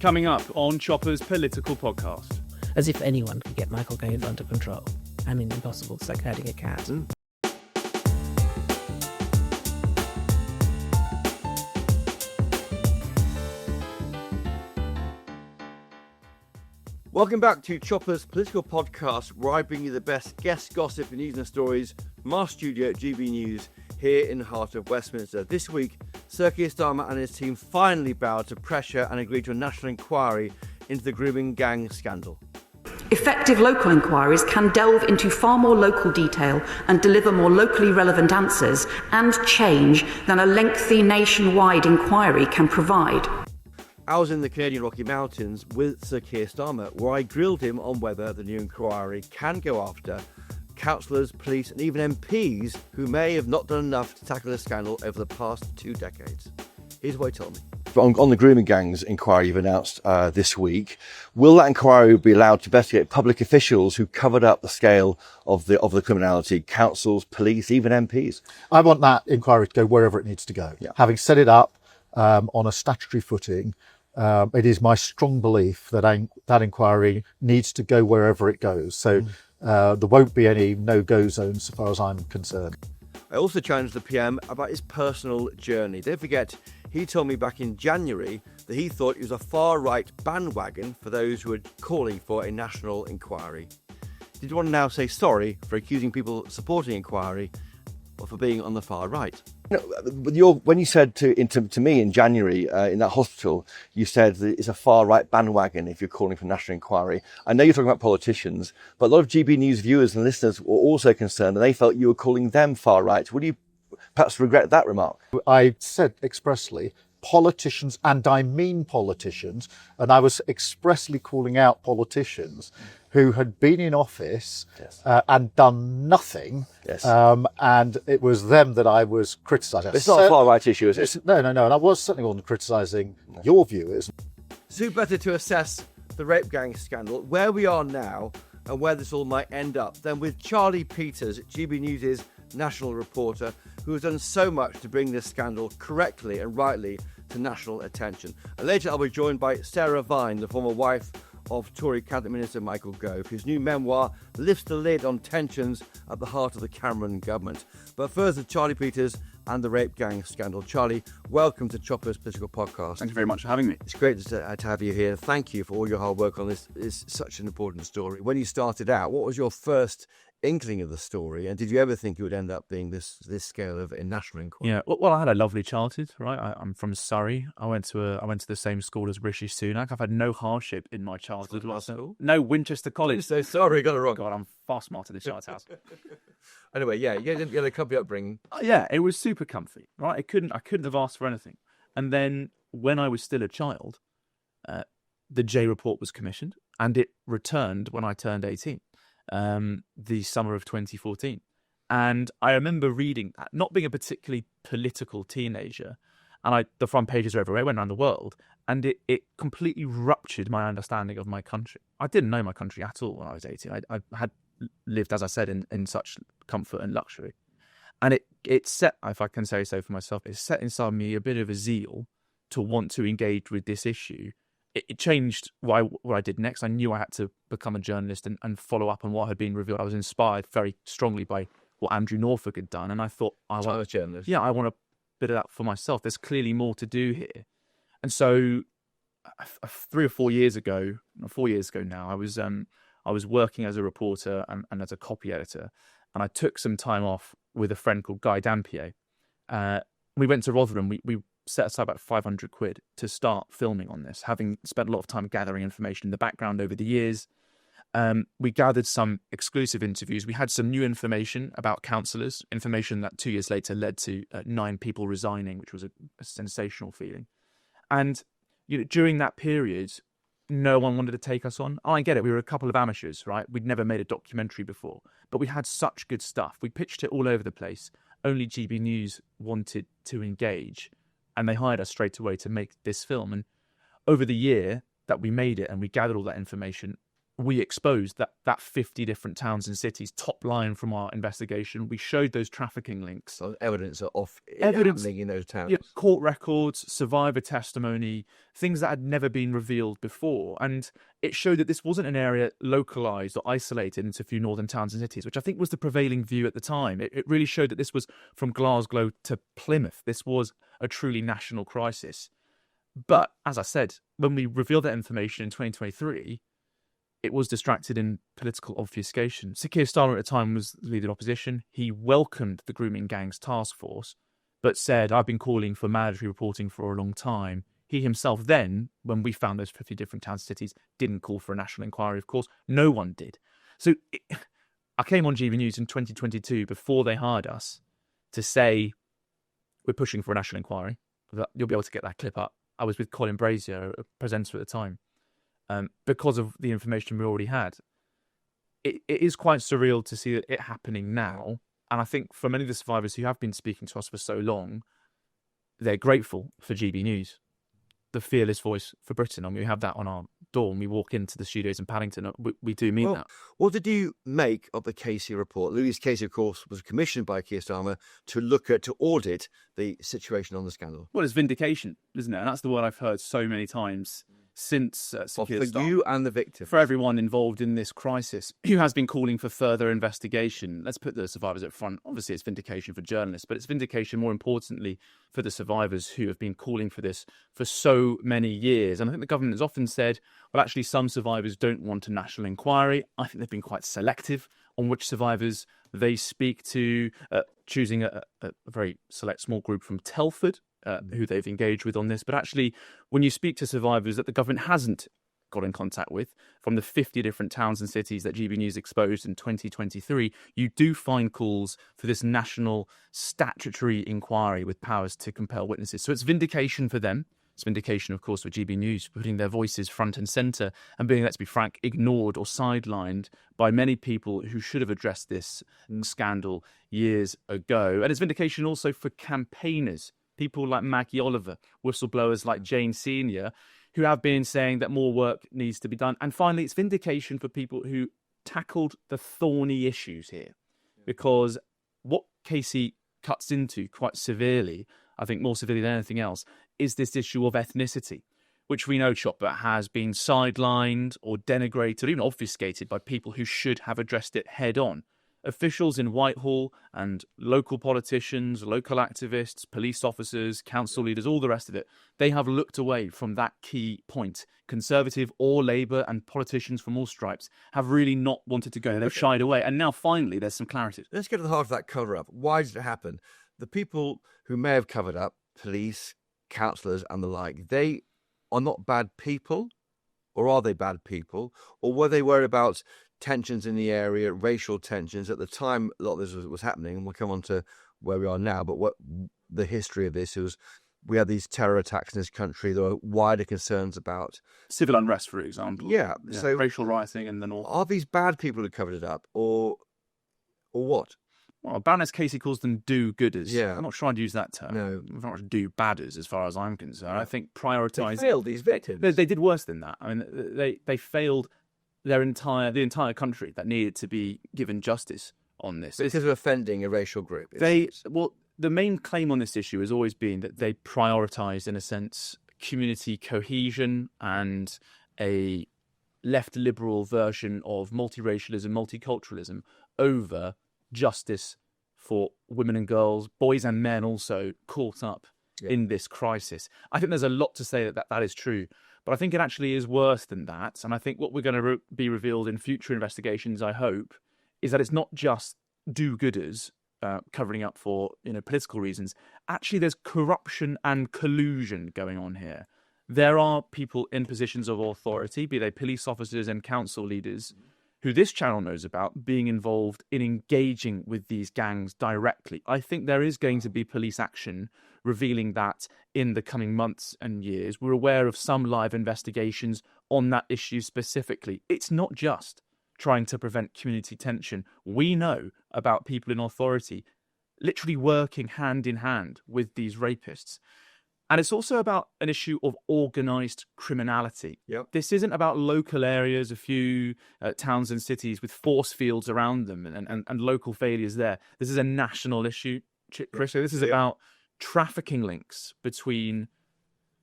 Coming up on Chopper's political podcast. As if anyone could get Michael Gove under control. I mean, impossible. It's like herding a cat. Welcome back to Chopper's political podcast, where I bring you the best guest gossip and news and stories from our studio at GB News here in the heart of Westminster. This week, Sir Keir Starmer and his team finally bowed to pressure and agreed to a national inquiry into the grooming gang scandal. Effective local inquiries can delve into far more local detail and deliver more locally relevant answers and change than a lengthy nationwide inquiry can provide. I was in the Canadian Rocky Mountains with Sir Keir Starmer, where I grilled him on whether the new inquiry can go after councillors, police and even MPs who may have not done enough to tackle the scandal over the past 2 decades. Here's what he told me. On the grooming gangs inquiry you've announced this week, will that inquiry be allowed to investigate public officials who covered up the scale of the criminality, councils, police, even MPs? I want that inquiry to go wherever it needs to go. Yeah. Having set it up on a statutory footing, it is my strong belief that that inquiry needs to go wherever it goes. So there won't be any no-go zones so far as I'm concerned. I also challenged the PM about his personal journey. Don't forget, he told me back in January that he thought he was a far-right bandwagon for those who were calling for a national inquiry. Did you want to now say sorry for accusing people supporting inquiry or for being on the far right? When you said to me in January in that hospital, you said that it's a far-right bandwagon if you're calling for national inquiry. I know you're talking about politicians, but a lot of GB News viewers and listeners were also concerned and they felt you were calling them far-right. Would you perhaps regret that remark? I said expressly politicians, and I mean politicians, and I was expressly calling out politicians who had been in office and done nothing, and it was them that I was criticising. It's not a far-right issue, is it? No, and I was certainly wasn't criticising your viewers. So better to assess the rape gang scandal, where we are now and where this all might end up, than with Charlie Peters, GB News' national reporter, who has done so much to bring this scandal correctly and rightly to national attention. And later I'll be joined by Sarah Vine, the former wife of Tory Cabinet Minister Michael Gove, whose new memoir lifts the lid on tensions at the heart of the Cameron government. But first, Charlie Peters and the rape gang scandal. Charlie, welcome to Chopper's Political Podcast. Thank you very much for having me. It's great to have you here. Thank you for all your hard work on this. It's such an important story. When you started out, what was your first inkling of the story, and did you ever think it would end up being this scale of a national inquiry? Yeah, well, I had a lovely childhood, right? I'm from Surrey. I went to the same school as Rishi Sunak. I've had no hardship in my childhood. No, Winchester College. So sorry, got it wrong. God, I'm far smarter than Charles House. Anyway, yeah, you had a comfy upbringing. Yeah, it was super comfy, right? I couldn't have asked for anything. And then when I was still a child, the J report was commissioned, and it returned when I turned 18. The summer of 2014. And I remember reading that, not being a particularly political teenager, and the front pages are everywhere, I went around the world, and it completely ruptured my understanding of my country. I didn't know my country at all when I was 18. I had lived, as I said, in such comfort and luxury. And it set, if I can say so for myself, it set inside me a bit of a zeal to want to engage with this issue. It changed what I did next. I knew I had to become a journalist and follow up on what had been revealed. I was inspired very strongly by what Andrew Norfolk had done, and I thought, I want a bit of that for myself. There's clearly more to do here. And so 3 or 4 years ago, 4 years ago now, I was working as a reporter and as a copy editor, and I took some time off with a friend called Guy Dampier. We went to Rotherham. We set aside about 500 quid to start filming on this, having spent a lot of time gathering information in the background over the years. We gathered some exclusive interviews. We had some new information about councillors, information that 2 years later led to 9 people resigning, which was a sensational feeling. And during that period, no one wanted to take us on. I get it. We were a couple of amateurs, right? We'd never made a documentary before, but we had such good stuff. We pitched it all over the place. Only GB News wanted to engage, and they hired us straight away to make this film. And over the year that we made it and we gathered all that information, we exposed that 50 different towns and cities, top line from our investigation. We showed those trafficking links. So evidence of Evidence happening in those towns. Yeah, court records, survivor testimony, things that had never been revealed before. And it showed that this wasn't an area localised or isolated into a few northern towns and cities, which I think was the prevailing view at the time. It really showed that this was from Glasgow to Plymouth. This was a truly national crisis. But, as I said, when we revealed that information in 2023, it was distracted in political obfuscation. Sir Keir Starmer at the time was the leader of opposition. He welcomed the grooming gangs task force, but said, I've been calling for mandatory reporting for a long time. He himself then, when we found those 50 different towns and cities, didn't call for a national inquiry, of course. No one did. So I came on GB News in 2022 before they hired us to say, we're pushing for a national inquiry. You'll be able to get that clip up. I was with Colin Brazier, a presenter at the time. Because of the information we already had. It is quite surreal to see it happening now. And I think for many of the survivors who have been speaking to us for so long, they're grateful for GB News, the fearless voice for Britain. I mean, we have that on our door when we walk into the studios in Paddington. We do mean that. What did you make of the Casey report? Louise Casey, of course, was commissioned by Keir Starmer to audit the situation on the scandal. Well, it's vindication, isn't it? And that's the word I've heard so many times since for you and the victim. For everyone involved in this crisis who has been calling for further investigation. Let's put the survivors up front. Obviously, it's vindication for journalists, but it's vindication, more importantly, for the survivors who have been calling for this for so many years. And I think the government has often said, well, actually, some survivors don't want a national inquiry. I think they've been quite selective on which survivors they speak to, choosing a very select small group from Telford, who they've engaged with on this. But actually, when you speak to survivors that the government hasn't got in contact with, from the 50 different towns and cities that GB News exposed in 2023, you do find calls for this national statutory inquiry with powers to compel witnesses. So it's vindication for them. It's vindication, of course, for GB News, putting their voices front and centre and being, let's be frank, ignored or sidelined by many people who should have addressed this scandal years ago. And it's vindication also for campaigners, people like Maggie Oliver, whistleblowers like Jane Senior, who have been saying that more work needs to be done. And finally, it's vindication for people who tackled the thorny issues here. Because what Casey cuts into quite severely, I think more severely than anything else, is this issue of ethnicity, which we know, Chopper, has been sidelined or denigrated, or even obfuscated by people who should have addressed it head on. Officials in Whitehall and local politicians, local activists, police officers, council leaders, all the rest of it, they have looked away from that key point. Conservative or Labour and politicians from all stripes have really not wanted to go there. They've shied away. And now finally there's some clarity. Let's get to the heart of that cover-up. Why did it happen? The people who may have covered up, police, councillors and the like, they are not bad people? Or are they bad people? Or were they worried about tensions in the area, racial tensions? At the time a lot of this was happening, and we'll come on to where we are now, but what the history of this was, we had these terror attacks in this country. There were wider concerns about civil unrest, for example. Yeah. So racial rioting in the north. Are these bad people who covered it up, or what? Well, Baroness Casey calls them do-gooders. Yeah. I'm not sure I'd use that term. No. Not do-badders, as far as I'm concerned. I think prioritise... They failed these victims. They did worse than that. I mean, they failed the entire country that needed to be given justice on this. Because of offending a racial group. Well, the main claim on this issue has always been that they prioritised, in a sense, community cohesion and a left liberal version of multiracialism, multiculturalism over justice for women and girls, boys and men also caught up in this crisis. I think there's a lot to say that is true, but I think it actually is worse than that. And I think what we're going to be revealed in future investigations, I hope, is that it's not just do-gooders covering up for political reasons. Actually, there's corruption and collusion going on here. There are people in positions of authority, be they police officers and council leaders, who this channel knows about, being involved in engaging with these gangs directly. I think there is going to be police action revealing that in the coming months and years. We're aware of some live investigations on that issue specifically. It's not just trying to prevent community tension. We know about people in authority literally working hand in hand with these rapists. And it's also about an issue of organised criminality. Yep. This isn't about local areas, a few towns and cities with force fields around them and local failures there. This is a national issue, Chris. So this is about trafficking links between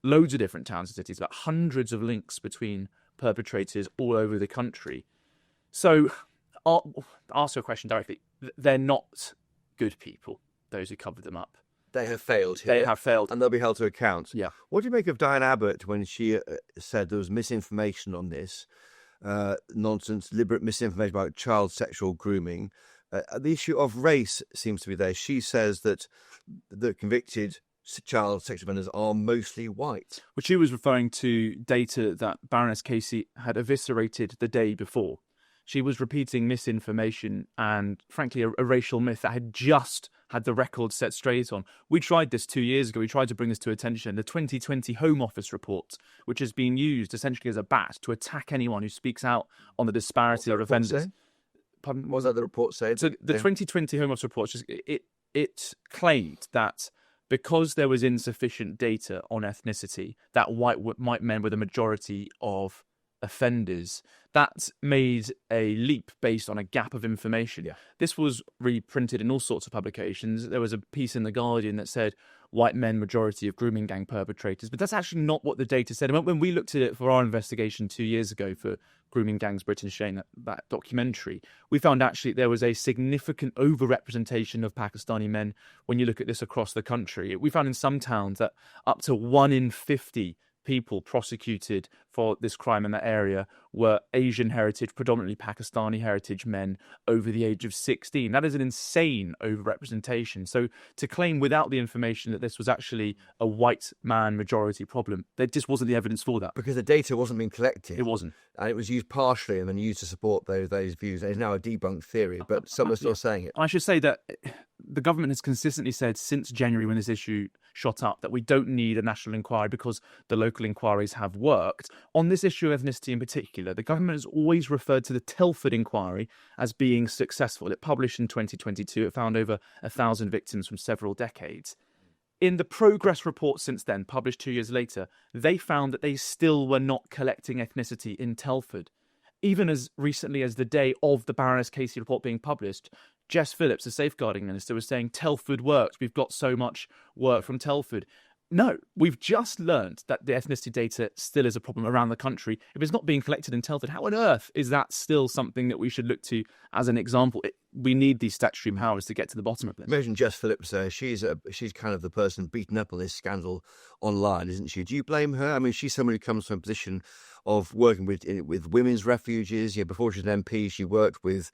loads of different towns and cities, about hundreds of links between perpetrators all over the country. So I'll ask you a question directly. They're not good people, those who covered them up. They have failed here. They have failed. And they'll be held to account. Yeah. What do you make of Diane Abbott when she said there was misinformation on this, nonsense, deliberate misinformation about child sexual grooming? The issue of race seems to be there. She says that the convicted child sex offenders are mostly white. Which she was referring to data that Baroness Casey had eviscerated the day before. She was repeating misinformation and, frankly, a racial myth that had just had the record set straight on. We tried this 2 years ago. We tried to bring this to attention. The 2020 Home Office report, which has been used essentially as a bat to attack anyone who speaks out on the disparity of offenders. Pardon? What was that the report saying? So the 2020 Home Office report, it claimed that because there was insufficient data on ethnicity, that white men were the majority of offenders, that made a leap based on a gap of information. Yeah. This was reprinted in all sorts of publications. There was a piece in The Guardian that said white men majority of grooming gang perpetrators, but that's actually not what the data said. And when we looked at it for our investigation 2 years ago for Grooming Gangs Britain Shane, that documentary, we found actually there was a significant overrepresentation of Pakistani men when you look at this across the country. We found in some towns that up to 1 in 50 people prosecuted for this crime in that area were Asian heritage, predominantly Pakistani heritage men over the age of 16. That is an insane overrepresentation. So to claim without the information that this was actually a white man majority problem, there just wasn't the evidence for that. Because the data wasn't being collected. It wasn't. And it was used partially and then used to support those views. It's now a debunked theory, but some are still saying it. I should say that the government has consistently said since January, when this issue shot up, that we don't need a national inquiry because the local inquiries have worked. On this issue of ethnicity in particular, the government has always referred to the Telford inquiry as being successful. It published in 2022. It found over 1,000 victims from several decades. In the progress report since then, published 2 years later, they found that they still were not collecting ethnicity in Telford. Even as recently as the day of the Baroness Casey report being published, Jess Phillips, the safeguarding minister, was saying Telford works. We've got so much work from Telford. No, we've just learned that the ethnicity data still is a problem around the country. If it's not being collected in Telford, how on earth is that still something that we should look to as an example? We need these statutory powers to get to the bottom of this. Imagine Jess Phillips, she's kind of the person beaten up on this scandal online, isn't she? Do you blame her? I mean, she's someone who comes from a position of working with women's refuges. Yeah, before she was an MP, she worked with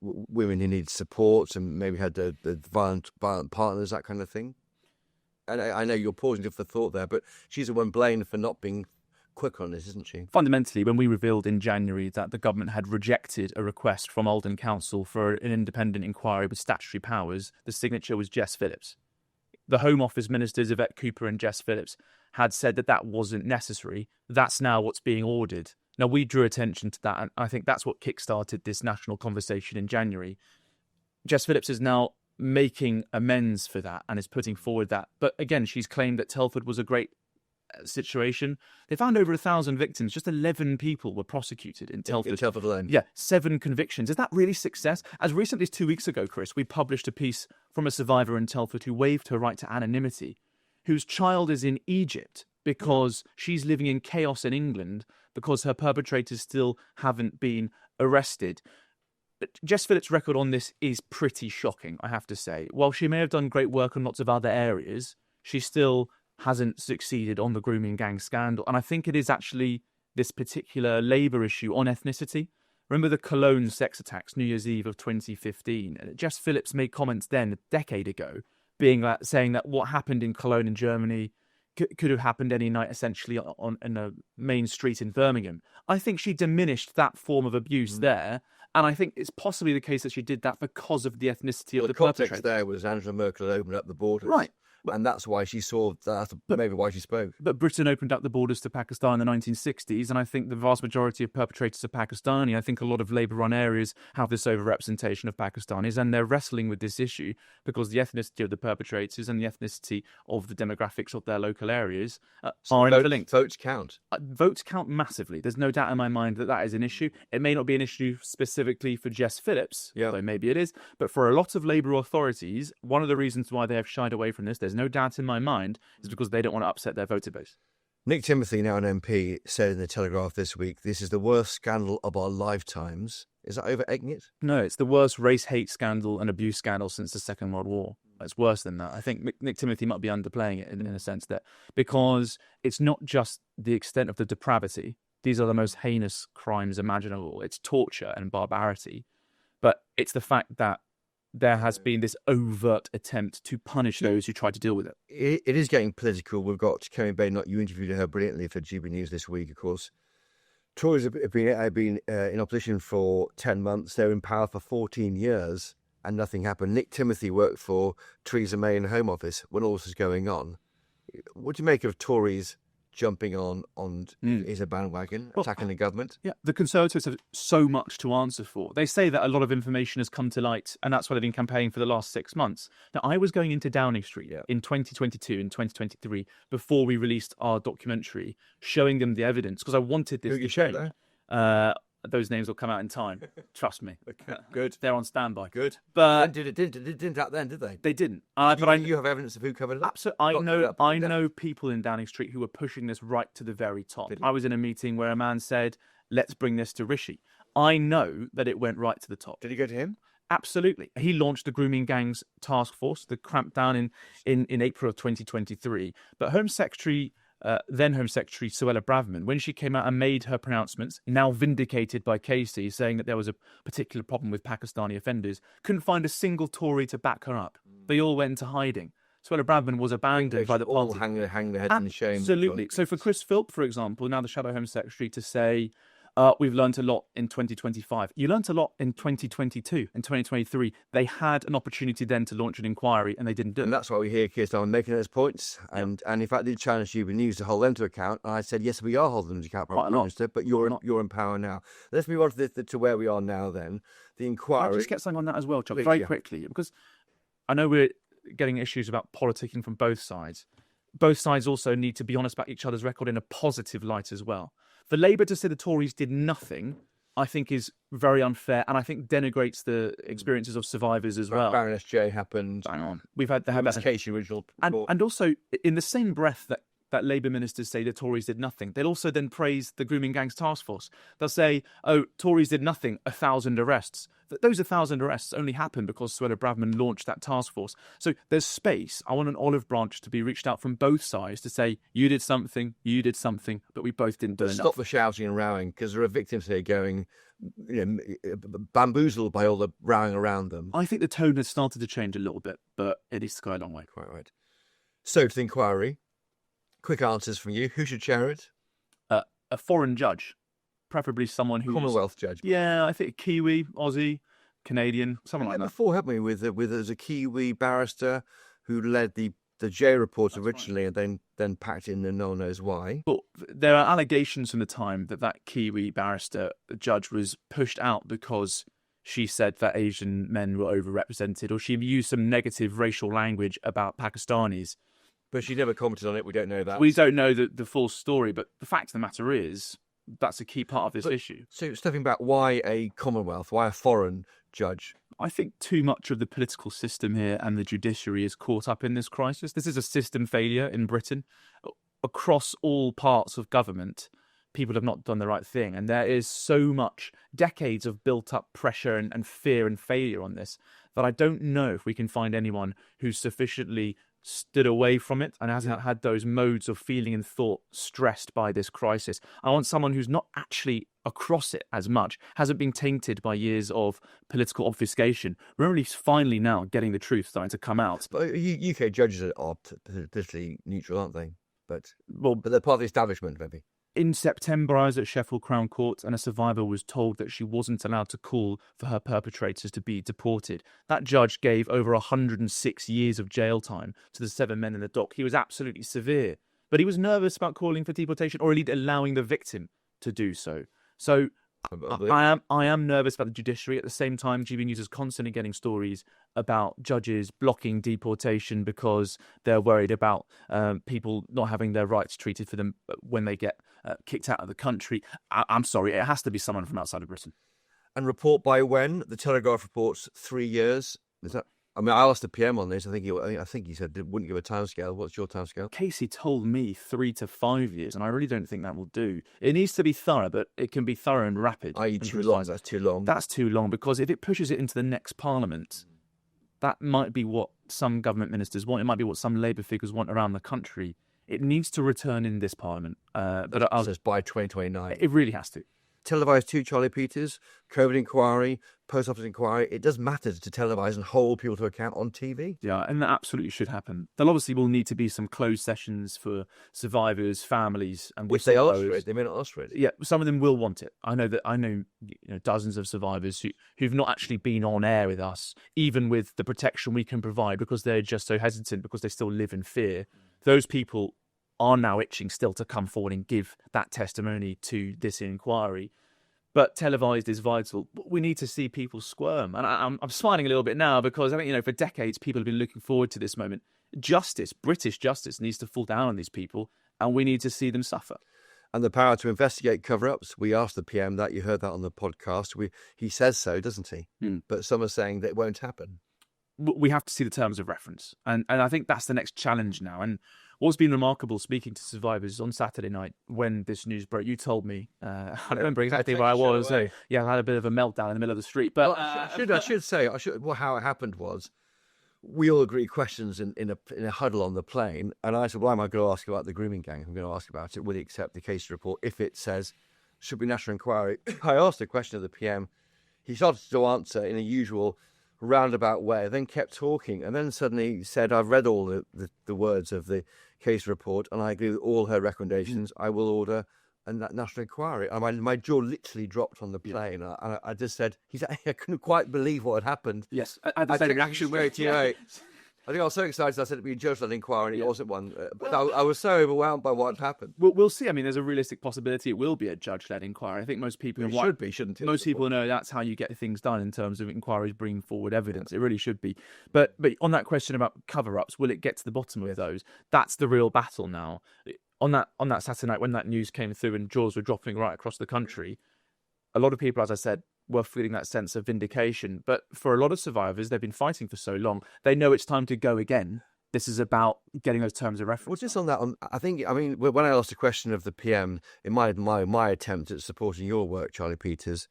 women who needed support and maybe had the violent partners, that kind of thing. And I know you're pausing for thought there, but she's the one blamed for not being quick on this, isn't she? Fundamentally, when we revealed in January that the government had rejected a request from Oldham Council for an independent inquiry with statutory powers, the signature was Jess Phillips. The Home Office ministers, Yvette Cooper and Jess Phillips, had said that that wasn't necessary. That's now what's being ordered. Now, we drew attention to that, and I think that's what kickstarted this national conversation in January. Jess Phillips is now making amends for that and is putting forward that. But again, she's claimed that Telford was a great situation. They found over 1,000 victims. Just 11 people were prosecuted in Telford. In Telford alone. Yeah, 7 convictions. Is that really success? As recently as 2 weeks ago, Chris, we published a piece from a survivor in Telford who waived her right to anonymity, whose child is in Egypt because she's living in chaos in England because her perpetrators still haven't been arrested. But Jess Phillips' record on this is pretty shocking, I have to say. While she may have done great work on lots of other areas, she still hasn't succeeded on the grooming gang scandal. And I think it is actually this particular Labour issue on ethnicity. Remember the Cologne sex attacks, New Year's Eve of 2015? Jess Phillips made comments then, a decade ago, saying that what happened in Cologne in Germany could have happened any night, essentially, on a main street in Birmingham. I think she diminished that form of abuse there. And I think it's possibly the case that she did that because of the ethnicity of the context perpetrator. there was Angela Merkel had opened up the borders. Right. and that's why she saw. That's maybe why she spoke. But Britain opened up the borders to Pakistan in the 1960s, and I think the vast majority of perpetrators are Pakistani. I think a lot of Labour-run areas have this overrepresentation of Pakistanis, and they're wrestling with this issue because the ethnicity of the perpetrators and the ethnicity of the demographics of their local areas are interlinked. Votes count. Votes count massively. There's no doubt in my mind that that is an issue. It may not be an issue specifically for Jess Phillips, though maybe it is, but for a lot of Labour authorities, one of the reasons why they have shied away from this, there's no doubt in my mind, is because they don't want to upset their voter base. Nick Timothy, now an MP, said in the Telegraph this week, "This is the worst scandal of our lifetimes." Is that over-egging it? No, it's the worst race hate scandal and abuse scandal since the Second World War. It's worse than that. I think Nick Timothy might be underplaying it in a sense that because it's not just the extent of the depravity. These are the most heinous crimes imaginable. It's torture and barbarity. But it's the fact that there has been this overt attempt to punish those who try to deal with it. It is getting political. We've got Kerry Baynott. You interviewed her brilliantly for GB News this week, of course. Tories have been in opposition for 10 months. They're in power for 14 years and nothing happened. Nick Timothy worked for Theresa May in the Home Office when all this was going on. What do you make of Tories jumping on is a bandwagon, attacking the government? Yeah, the Conservatives have so much to answer for. They say that a lot of information has come to light, and that's why they've been campaigning for the last 6 months. Now, I was going into Downing Street in 2022 and 2023 before we released our documentary, showing them the evidence, because I wanted this Who you to showed change. there? Those names will come out in time. Trust me. Okay, good. They're on standby. Good. But Didn't that then, did they? they didn't. You have evidence of who covered it up? Absolutely. I know people in Downing Street who were pushing this right to the very top. I was in a meeting where a man said, "Let's bring this to Rishi." I know that it went right to the top. Did you go to him? Absolutely. He launched the Grooming Gangs Task Force, the crampdown in April of 2023. But then Home Secretary Suella Braverman, when she came out and made her pronouncements, now vindicated by Casey, saying that there was a particular problem with Pakistani offenders, couldn't find a single Tory to back her up. They all went into hiding. Suella Braverman was abandoned by the all party. hang their heads in shame. Absolutely. So for Chris Philp, for example, now the Shadow Home Secretary, to say, we've learnt a lot in 2025. You learnt a lot in 2022 and 2023. They had an opportunity then to launch an inquiry and they didn't do it. And that's why we hear Keir Starmer making those points. And in fact, they challenged GB News to hold them to account. And I said, yes, we are holding them to account, Prime Minister, but you're in power now. Let's move on to where we are now then. The inquiry. I'll just get something on that as well, Chuck, very quickly, because I know we're getting issues about politicking from both sides. Both sides also need to be honest about each other's record in a positive light as well. For Labour to say the Tories did nothing, I think is very unfair, and I think denigrates the experiences of survivors as well. Baroness J happened. Hang on. We've had that case original report. and also in the same breath that Labour ministers say the Tories did nothing, they'll also then praise the Grooming Gangs Task Force. They'll say, "Oh, Tories did nothing, 1,000 arrests." Those 1,000 arrests only happened because Suella Braverman launched that task force. So there's space. I want an olive branch to be reached out from both sides to say, you did something, but we both didn't do enough. Stop the shouting and rowing, because there are victims here going, bamboozled by all the rowing around them. I think the tone has started to change a little bit, but it needs to go a long way. Quite right. So to the inquiry, quick answers from you. Who should chair it? A foreign judge. Preferably someone who's... Commonwealth judge. Yeah, I think Kiwi, Aussie, Canadian, someone like that. Before, haven't we, with as a Kiwi barrister who led the J report originally, right, and then packed in the no one knows why. But there are allegations from the time that Kiwi barrister judge was pushed out because she said that Asian men were overrepresented, or she used some negative racial language about Pakistanis. But she never commented on it. We don't know that. We don't know the full story, but the fact of the matter is, that's a key part of this issue. So stepping back, why a Commonwealth? Why a foreign judge? I think too much of the political system here and the judiciary is caught up in this crisis. This is a system failure in Britain. Across all parts of government, people have not done the right thing. And there is so much, decades of built-up pressure and fear and failure on this, that I don't know if we can find anyone who's sufficiently stood away from it and hasn't had those modes of feeling and thought stressed by this crisis. I want someone who's not actually across it as much, hasn't been tainted by years of political obfuscation. We're only finally now getting the truth starting to come out. But UK judges are politically neutral, aren't they? But they're part of the establishment, maybe. In September, I was at Sheffield Crown Court and a survivor was told that she wasn't allowed to call for her perpetrators to be deported. That judge gave over 106 years of jail time to the 7 men in the dock. He was absolutely severe, but he was nervous about calling for deportation or indeed allowing the victim to do so. So I am nervous about the judiciary. At the same time, GB News is constantly getting stories about judges blocking deportation because they're worried about people not having their rights treated for them when they get kicked out of the country. I'm sorry, it has to be someone from outside of Britain. And report by when? The Telegraph reports 3 years. Is that? I mean, I asked the PM on this. I think he said he wouldn't give a timescale. What's your timescale? Casey told me 3 to 5 years, and I really don't think that will do. It needs to be thorough, but it can be thorough and rapid. I.e. too long. That's too long. That's too long, because if it pushes it into the next Parliament, that might be what some government ministers want. It might be what some Labour figures want around the country. It needs to return in this Parliament. But says by 2029. It really has to. Televised too, Charlie Peters, COVID inquiry, post office inquiry. It does matter to televise and hold people to account on TV. Yeah, and that absolutely should happen. There obviously will need to be some closed sessions for survivors, families, and which they ask for it. They may not ask for it. Yeah, some of them will want it. I know dozens of survivors who've not actually been on air with us, even with the protection we can provide, because they're just so hesitant, because they still live in fear. Those people are now itching still to come forward and give that testimony to this inquiry. But televised is vital. We need to see people squirm. And I'm smiling a little bit now, because I think, for decades, people have been looking forward to this moment. Justice, British justice, needs to fall down on these people, and we need to see them suffer. And the power to investigate cover-ups. We asked the PM that. You heard that on the podcast. He says so, doesn't he? But some are saying that it won't happen. We have to see the terms of reference. And I think that's the next challenge now. And what's been remarkable, speaking to survivors on Saturday night when this news broke, you told me, I don't remember exactly where I was. So, yeah, I had a bit of a meltdown in the middle of the street. But I should say, how it happened was, we all agreed questions in a huddle on the plane. And I said, well, I'm going to ask about the grooming gang. I'm going to ask about it. Will he accept the case report if it says, should be national inquiry? I asked a question of the PM. He started to answer in a usual roundabout way, then kept talking, and then suddenly said, I've read all the words of the case report and I agree with all her recommendations. I will order a national inquiry. And my jaw literally dropped on the plane. Yeah. I just said, I couldn't quite believe what had happened. Yes, I had the same reaction. I think I was so excited I said it'd be a judge-led inquiry, and it wasn't one. But I was so overwhelmed by what had happened. We'll see. I mean, there's a realistic possibility it will be a judge-led inquiry. I think most people should be, shouldn't it? Most people know that's how you get things done in terms of inquiries bringing forward evidence. It really should be. But on that question about cover-ups, will it get to the bottom of those? That's the real battle now. On that Saturday night when that news came through and jaws were dropping right across the country, a lot of people, as I said, were feeling that sense of vindication. But for a lot of survivors, they've been fighting for so long, they know it's time to go again. This is about getting those terms of reference. Well, just on that, when I asked a question of the PM in my attempt at supporting your work, Charlie Peters,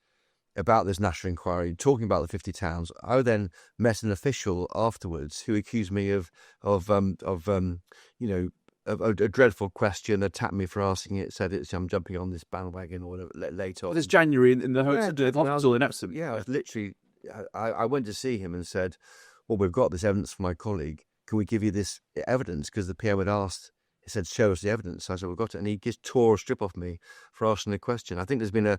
about this national inquiry, talking about the 50 towns, I then met an official afterwards who accused me of a dreadful question, attacked me for asking it, said I'm jumping on this bandwagon or whatever later on. This January in the hospital in Epsom. Yeah, I was literally, I went to see him and said, well, we've got this evidence from my colleague. Can we give you this evidence? Because the PM had asked, he said, show us the evidence. So I said, we've got it. And he just tore a strip off me for asking the question. I think there's been an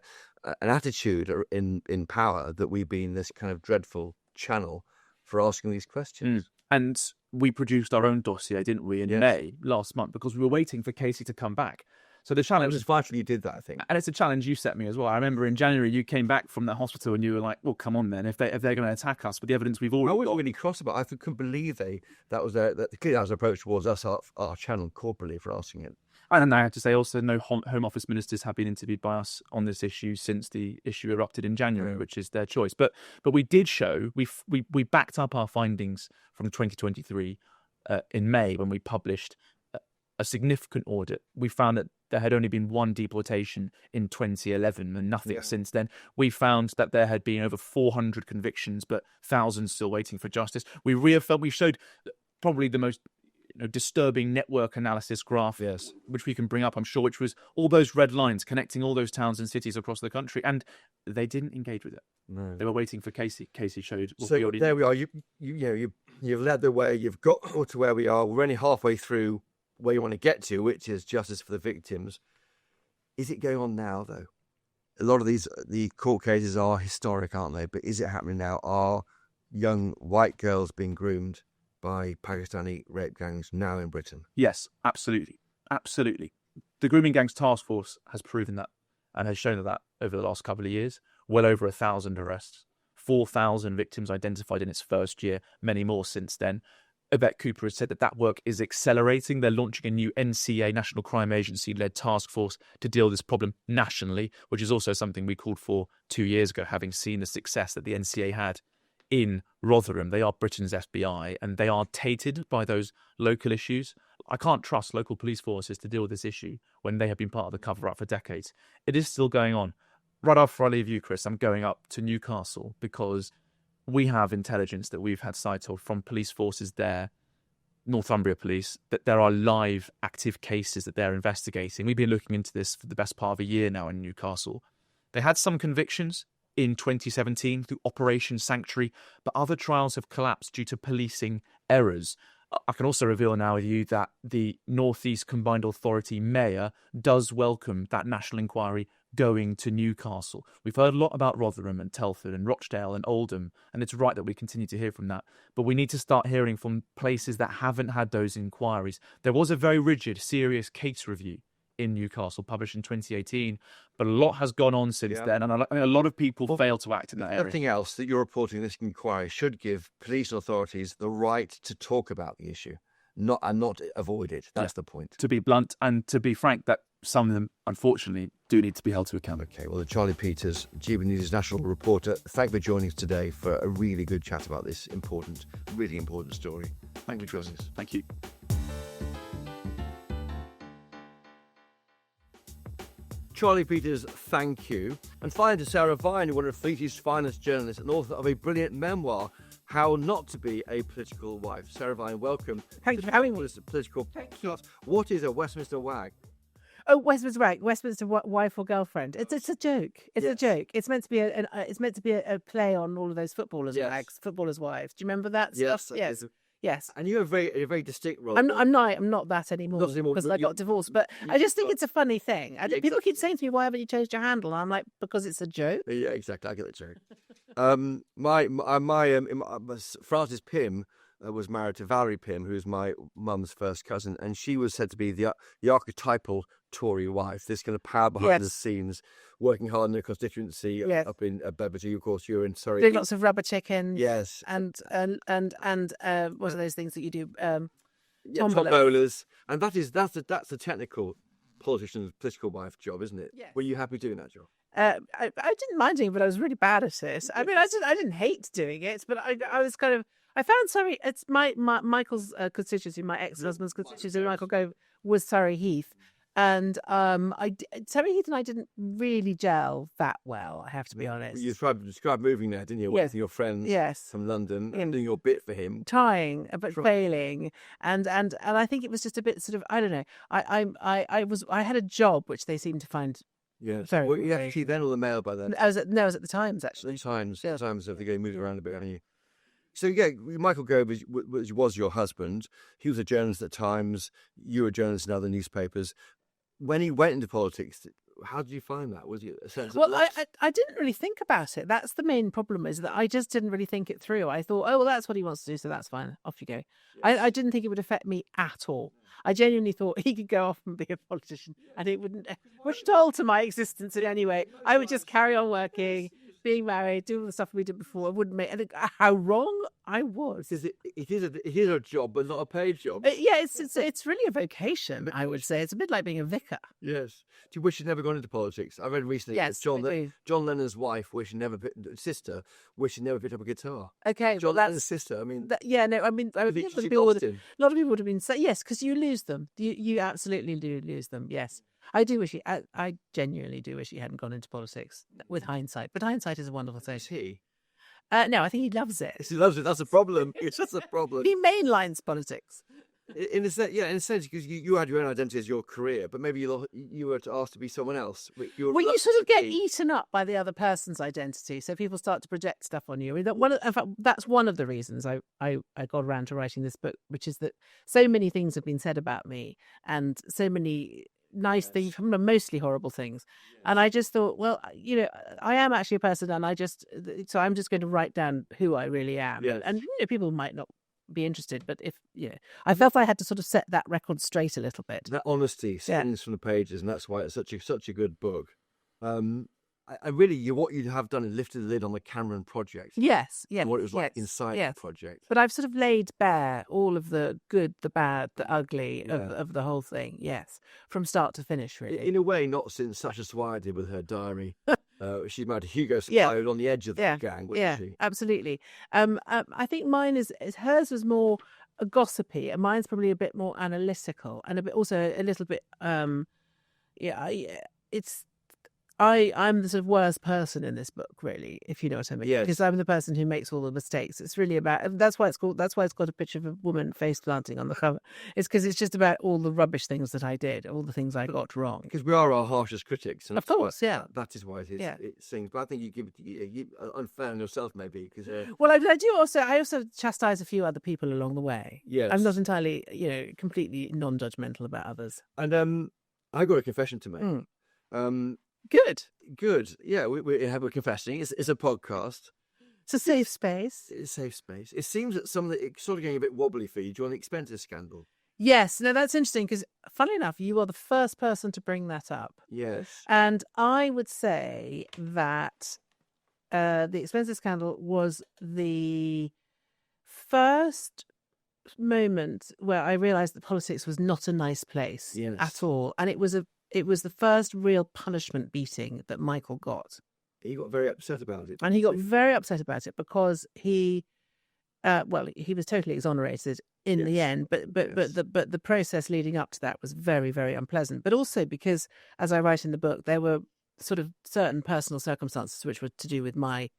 attitude in power that we've been this kind of dreadful channel for asking these questions. And we produced our own dossier, didn't we, in May last month, because we were waiting for Casey to come back. So the challenge... It was vital you did that, I think. And it's a challenge you set me as well. I remember in January you came back from that hospital and you were like, well, come on then, if they're going to attack us with the evidence we've already got. I wasn't really cross about it. I couldn't believe that was their approach towards us, our channel, corporately, for asking it. And I have to say also, no Home Office ministers have been interviewed by us on this issue since the issue erupted in January, which is their choice. But we did show, we backed up our findings from 2023 in May when we published a significant audit. We found that there had only been one deportation in 2011 and nothing since then. We found that there had been over 400 convictions, but thousands still waiting for justice. We showed probably the most disturbing network analysis graph, which we can bring up, I'm sure, which was all those red lines connecting all those towns and cities across the country, and they didn't engage with it. No. They were waiting for Casey. Casey showed what we already there knew. We are. You've led the way. You've got to where we are. We're only halfway through where you want to get to, which is justice for the victims. Is it going on now, though? A lot of the court cases are historic, aren't they? But is it happening now? Are young white girls being groomed by Pakistani rape gangs now in Britain? Yes, absolutely. Absolutely. The Grooming Gangs Task Force has proven that and has shown that over the last couple of years. Well over 1,000 arrests, 4,000 victims identified in its first year, many more since then. Yvette Cooper has said that work is accelerating. They're launching a new NCA, National Crime Agency-led task force to deal with this problem nationally, which is also something we called for 2 years ago, having seen the success that the NCA had in Rotherham. They are Britain's FBI, and they are tainted by those local issues. I can't trust local police forces to deal with this issue when they have been part of the cover-up for decades. It is still going on. Right after I leave you, Chris, I'm going up to Newcastle because we have intelligence that we've had sight of from police forces there, Northumbria Police, that there are live active cases that they're investigating. We've been looking into this for the best part of a year now in Newcastle. They had some convictions in 2017 through Operation Sanctuary, but other trials have collapsed due to policing errors. I can also reveal now with you that the North East Combined Authority Mayor does welcome that national inquiry going to Newcastle. We've heard a lot about Rotherham and Telford and Rochdale and Oldham, and it's right that we continue to hear from that. But we need to start hearing from places that haven't had those inquiries. There was a very rigid, serious case review in Newcastle, published in 2018, but a lot has gone on since then, and a lot of people fail to act in that area. Something else that you're reporting in this inquiry should give police authorities the right to talk about the issue, not avoid it. That's the point. To be blunt and to be frank, that some of them, unfortunately, do need to be held to account. Okay, well, Charlie Peters, GB News' national reporter, thank you for joining us today for a really good chat about this really important story. Thank you for joining us. Thank you. Charlie Peters, thank you. And finally to Sarah Vine, one of Fleety's finest journalists and author of a brilliant memoir, How Not to Be a Political Wife. Sarah Vine, welcome. Thank you for having me. Political. What is a Westminster wag? Oh, Westminster wife or girlfriend. It's a joke. It's a joke. It's meant to be a play on all of those footballers' wags, footballers' wives. Do you remember that stuff? Yes. And you have a very distinct role. I'm not that anymore because I got divorced. But I just think it's a funny thing. People keep saying to me, "Why haven't you changed your handle?" And I'm like, because it's a joke. Yeah, exactly. I get the joke. Frances Pym was married to Valerie Pym, who's my mum's first cousin, and she was said to be the archetypal Tory wife. This kind of power behind the scenes, working hard in the constituency up in Bedfordshire. Of course, you're in Surrey. Doing lots of rubber chickens. Yes, and what are those things that you do? Tombolas. And that's the technical political wife job, isn't it? Yeah. Were you happy doing that job? I didn't mind doing it, but I was really bad at it. I mean, I didn't hate doing it, but I was kind of. I found Surrey. It's my Michael's constituency, my ex-husband's constituency. Michael Gove was Surrey Heath, and Surrey Heath and I didn't really gel that well. I have to be honest. You described moving there, didn't you? Yes. With your friends. Yes. From London, and doing your bit for him. Trying but failing, and I think it was just a bit sort of I don't know. I had a job which they seemed to find. Yes. Very. Were you actually then or the Mail by then? I was at the Times actually. The Times. Yeah. Times. I think they moved around a bit, haven't you? So yeah, Michael Gove was your husband. He was a journalist at Times. You were a journalist in other newspapers. When he went into politics, how did you find that? Was it a sense of loss? I didn't really think about it. That's the main problem, is that I just didn't really think it through. I thought, oh, well, that's what he wants to do, so that's fine. Off you go. I didn't think it would affect me at all. I genuinely thought he could go off and be a politician and it wouldn't push toll to my existence in any way. I would just carry on working, being married, doing all the stuff we did before. It wouldn't make. I think how wrong I was. It is a job, but not a paid job. It's really a vocation. I would say it's a bit like being a vicar. Yes. Do you wish you'd never gone into politics? I read recently that John Lennon's wife sister wished she'd never picked up a guitar. Okay, John Lennon's sister. I mean, a lot of people would have been saying yes, because you lose them. You absolutely do lose them. Yes. I do wish I genuinely do wish he hadn't gone into politics with hindsight. But hindsight is a wonderful thing. Is he? No, I think he loves it. He loves it. That's a problem. It's just a problem. He mainlines politics. In a sense, because you had your own identity as your career, but maybe you were asked to be someone else. You sort of get eaten up by the other person's identity, so people start to project stuff on you. In fact, that's one of the reasons I got around to writing this book, which is that so many things have been said about me, and so many nice things, mostly horrible things. And I just thought, well, I am actually a person, and so I'm just going to write down who I really am. Yes. And people might not be interested, but I felt I had to sort of set that record straight a little bit. That honesty sings from the pages, and that's why it's such a good book. I really, what you have done is lifted the lid on the Cameron project. Yes, and what it was like inside the project. But I've sort of laid bare all of the good, the bad, the ugly of the whole thing. Yes, from start to finish, really. In a way, not since Sasha Swire did with her diary. She's married to Hugo Supply on the edge of the gang, wasn't she? Absolutely. I think mine is hers was more gossipy, and mine's probably a bit more analytical, and also a little bit. It's. I'm the sort of worst person in this book, really, if you know what I mean. Yes. Because I'm the person who makes all the mistakes. It's really about. That's why it's got a picture of a woman face planting on the cover. It's because it's just about all the rubbish things that I did, all the things I got wrong. Because we are our harshest critics, and of course, that is why it is. Yeah. It sings, but I think you unfair on yourself, maybe. Because well, I also chastise a few other people along the way. Yes. I'm not entirely, completely non-judgmental about others. And I got a confession to make. Good. Yeah, we have a confessing. It's a podcast. It's a safe space. It's a safe space. It seems that it's sort of getting a bit wobbly for you. Do you want the expenses scandal? Yes. No, that's interesting because, funnily enough, you are the first person to bring that up. Yes. And I would say that the expenses scandal was the first moment where I realised that politics was not a nice place at all. And it was the first real punishment beating that Michael got. He got very upset about it. And he got very upset about it because he was totally exonerated in the end. But the process leading up to that was very, very unpleasant. But also because, as I write in the book, there were sort of certain personal circumstances which were to do with my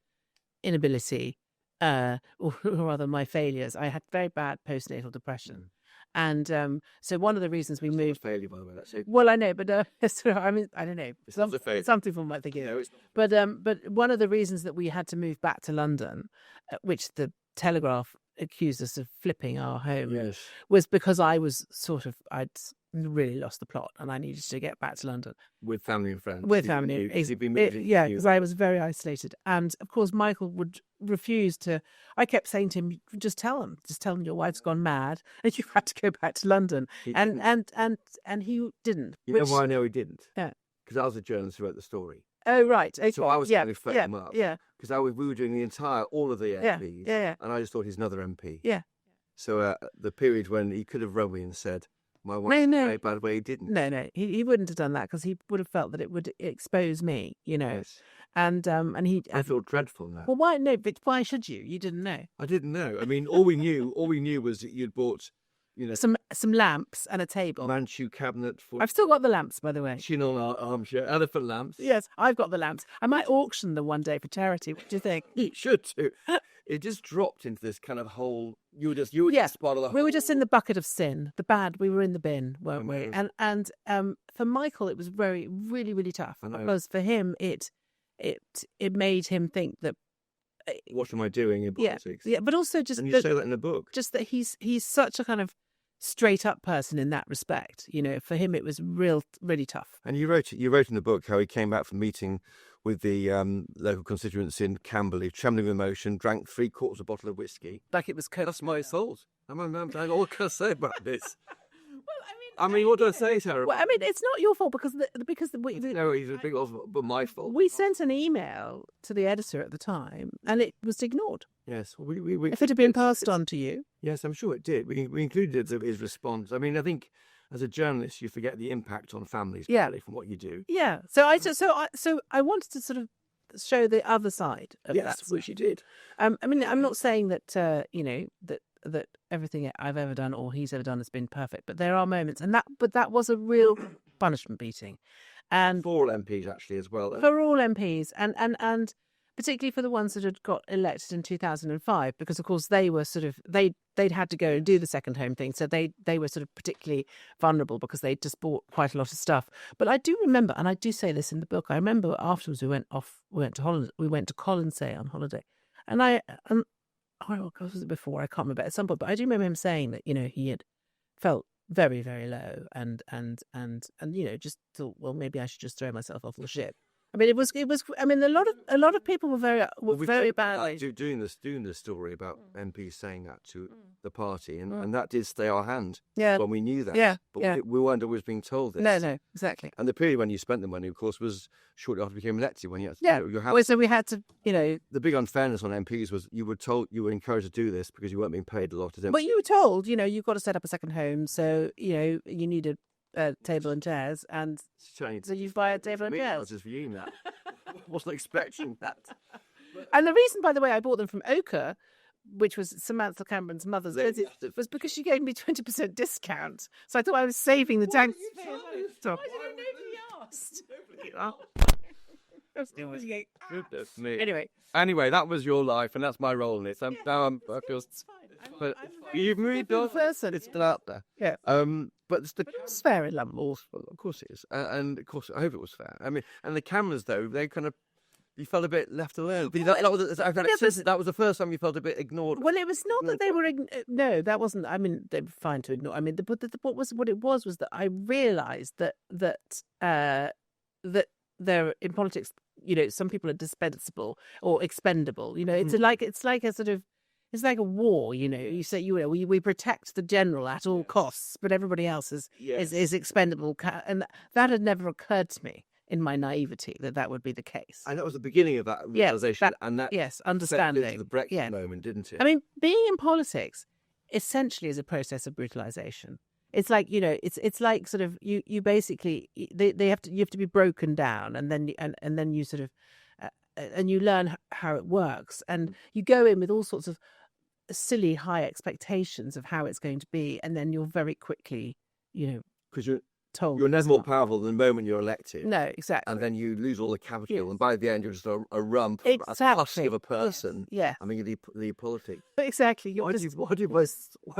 inability, or rather my failures. I had very bad postnatal depression. And so one of the reasons we moved. Failure, by the way. That's it. Well, I know, but I mean, I don't know. It's not a failure. Some people might think it is. No, but one of the reasons that we had to move back to London, which the Telegraph accused us of flipping our home, was because I'd really lost the plot and I needed to get back to London with family and friends. With family, because I was very isolated, and of course Michael would refuse to. I kept saying to him, "Just tell him your wife's gone mad, and you had to go back to London." And he didn't. You know why I know he didn't? Yeah, because I was a journalist who wrote the story. Oh right, okay. So I was trying to fuck him up. Yeah, because we were doing all of the MPs. Yeah. And I just thought he's another MP. Yeah. So the period when he could have run me and said, "My wife very bad," way he didn't. No, he wouldn't have done that because he would have felt that it would expose me, Yes. And I feel dreadful now. Well, why? No, but why should you? You didn't know. I didn't know. I mean, all we knew was that you'd bought, some lamps and a table. Manchu cabinet. I've still got the lamps, by the way. Chinon armchair, elephant lamps. Yes, I've got the lamps. I might auction them one day for charity. What do you think? You should too. It just dropped into this kind of hole. You were just part of the whole. We were just in the bucket of sin, the bad. We were in the bin, weren't we? And for Michael, it was really, really tough because for him, it made him think that. What am I doing in politics? Yeah, but also just. And you say that in the book. Just that he's such a kind of straight up person in that respect. For him, it was really tough. And you wrote in the book how he came back from meeting with the local constituents in Camberley, trembling with emotion, drank 3/4 a bottle of whiskey. Like it was Coke. That's my fault. What can I say about this? I mean, what do I say, Sarah? Well, I mean, it's not your fault because no, he's a big old, but my fault. We sent an email to the editor at the time, and it was ignored. Yes, we if it had been passed on to you. Yes, I'm sure it did. We included his response. I mean, I think as a journalist, you forget the impact on families, really, from what you do. Yeah. So I wanted to sort of show the other side of that, which you did. I mean, I'm not saying that that everything I've ever done or he's ever done has been perfect, but there are moments, but that was a real punishment beating, and for all MPs actually as well. For all MPs, and particularly for the ones that had got elected in 2005, because of course they were sort of they'd had to go and do the second home thing, so they were sort of particularly vulnerable because they'd just bought quite a lot of stuff. But I do remember, and I do say this in the book, I remember afterwards we went to Holland, we went to Colonsay on holiday, was it before? I can't remember at some point, but I do remember him saying that he had felt very, very low, and just thought, well, maybe I should just throw myself off the ship. I mean, it was. I mean, a lot of people were very badly doing the story about MPs saying that to the party, and that did stay our hand. Yeah. When we knew that. Yeah. But we weren't always being told this. No, exactly. And the period when you spent the money, of course, was shortly after you became elected, when you had to your house. Well, so we had to, The big unfairness on MPs was you were encouraged to do this because you weren't being paid a lot as MPs. But you were told, you've got to set up a second home, so you needed a table and chairs, and so you buy a table and chairs. I was just viewing that. I wasn't expecting that. And the reason, by the way, I bought them from Ochre, which was Samantha Cameron's mother's visit, was because she gave me 20% discount. So I thought I was saving the tank. Why didn't nobody asked? Goodness me. Anyway, that was your life, and that's my role in it. So now I feel. It's fine. But you've moved on. It's still out there. Yeah. But it's fair in London. Of course it is, and of course I hope it was fair. I mean, and the cameras though, they kind of. You felt a bit left alone. That was the first time you felt a bit ignored. Well, it was not that they were. No, that wasn't. I mean, they were fine to ignore. I mean, what it was that I realised that they're in politics. Some people are dispensable or expendable. It's like a sort of. It's like a war, You say, we protect the general at all costs, but everybody else is expendable, and that had never occurred to me in my naivety that would be the case. And that was the beginning of that realization, understanding the Brexit moment, didn't it? I mean, being in politics essentially is a process of brutalization. It's like it's like sort of you basically you have to be broken down, and then you sort of and you learn how it works, and you go in with all sorts of silly high expectations of how it's going to be, and then you're very quickly because you're told you're never more powerful than the moment you're elected. No, exactly. And then you lose all the capital, and by the end you're just a rump, exactly. a husk of a person. Yeah. I mean, the politics. Exactly. You're why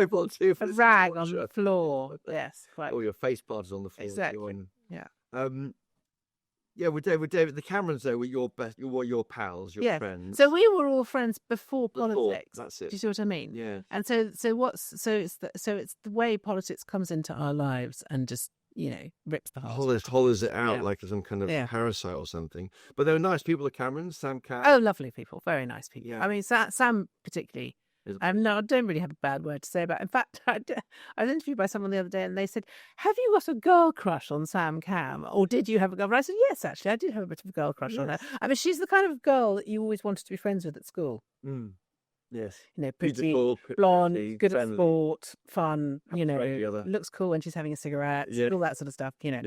volunteer for a rag on the floor. Yes, quite. Or your face part is on the floor. Exactly. Yeah. Yeah, with David, the Camerons though were your pals, your friends. So we were all friends before politics. That's it. Do you see what I mean? Yeah. And so it's the way politics comes into our lives and just rips the heart. Hollers it out like some kind of parasite or something. But they were nice people, the Camerons, Sam Cat. Oh, lovely people, very nice people. Yeah. I mean, Sam particularly. I don't really have a bad word to say about it. In fact, I was interviewed by someone the other day and they said, have you got a girl crush on Sam Cam? Or did you have a girl crush? I said, yes, actually, I did have a bit of a girl crush on her. I mean, she's the kind of girl that you always wanted to be friends with at school. Mm. Yes. Pretty, beautiful, blonde, pretty, good friendly. at sport, fun, Together. looks cool when she's having a cigarette, all that sort of stuff, Yeah.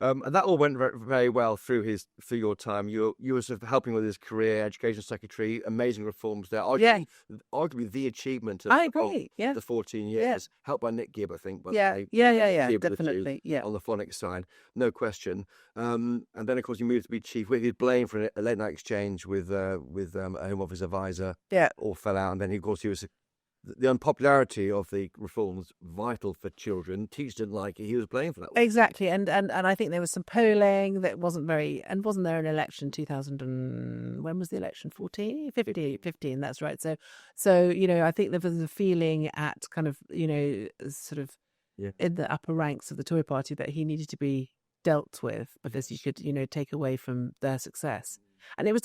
And that all went very, very well through your time. You were sort of helping with his career, education secretary, amazing reforms there. Arguably the achievement of, I agree. of the 14 years, helped by Nick Gibb, I think. But Definitely. Yeah. On the phonics side, no question. And then, of course, you moved to be chief whip. He was blamed for a late night exchange with a Home Office advisor. Yeah. All fell out. And then, of course, he was. The unpopularity of the reforms vital for children. Teachers didn't like it. He was blamed for that. Exactly, and I think there was some polling that wasn't wasn't there an election 2000 and when was the election 15 that's right. So I think there was a feeling at kind of sort of in the upper ranks of the Tory party that he needed to be dealt with because he could take away from their success, and it was